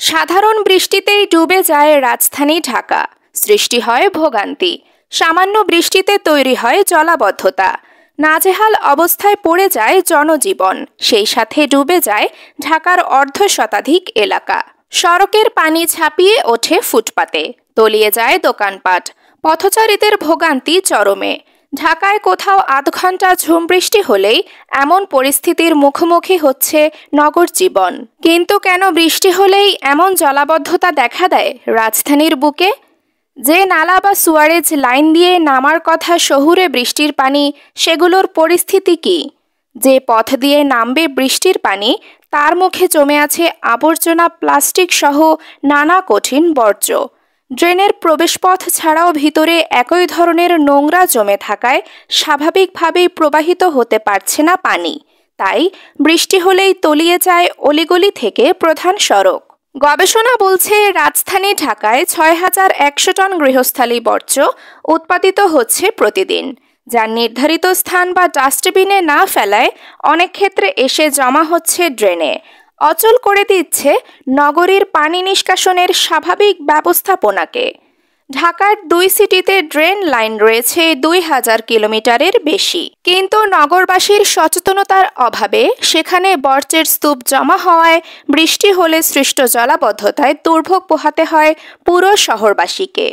সাধারণ বৃষ্টিতেই ডুবে যায় রাজধানী ঢাকা। সৃষ্টি হয় ভোগান্তি। সামান্য বৃষ্টিতে তৈরি হয় জলাবদ্ধতা। নাজেহাল অবস্থায় পড়ে যায় জনজীবন। সেই সাথে ডুবে যায় ঢাকার অর্ধশতাধিক এলাকা। সড়কের পানি ছাপিয়ে ওঠে ফুটপাতে, তলিয়ে যায় দোকানপাট। পথচারীদের ভোগান্তি চরমে। ঢাকায় কোথাও আধ ঘন্টা ঝুম বৃষ্টি হলেই এমন পরিস্থিতির মুখোমুখি হচ্ছে নগর জীবন। কিন্তু কেন বৃষ্টি হলেই এমন জলাবদ্ধতা দেখা দেয় রাজধানীর বুকে? যে নালা বা সুয়ারেজ লাইন দিয়ে নামার কথা শহুরে বৃষ্টির পানি, সেগুলোর পরিস্থিতি কি? যে পথ দিয়ে নামবে বৃষ্টির পানি, তার মুখে জমে আছে আবর্জনা, প্লাস্টিক সহ নানা কঠিন বর্জ্য। ড্রেনের প্রবেশপথ ছাড়াও ভিতরে একই ধরনের নোংরা জমে থাকায় স্বাভাবিকভাবেই প্রবাহিত হতে পারছে না পানি। তাই বৃষ্টি হলেই তলিয়ে যায় অলিগলি থেকে প্রধান সড়ক। গবেষণা বলছে রাজধানী ঢাকায় ৬,১০০ টন গৃহস্থালী বর্জ্য উৎপাদিত হচ্ছে প্রতিদিন, যা নির্ধারিত স্থান বা ডাস্টবিনে না ফেলায় অনেক ক্ষেত্রে এসে জমা হচ্ছে ড্রেনে। অচল করে দিচ্ছে নগরীর পানি নিষ্কাশনের স্বাভাবিক ব্যবস্থাপনাকে। ঢাকার ২ সিটিতে ড্রেন লাইন রয়েছে ২,০০০ কিলোমিটারের বেশি, কিন্তু নগরবাসীর সচেতনতার অভাবে সেখানে বর্জ্যের স্তূপ জমা হওয়ায় বৃষ্টি হলে সৃষ্ট জলাবদ্ধতায় দুর্ভোগ পোহাতে হয় পুরো শহরবাসীকে।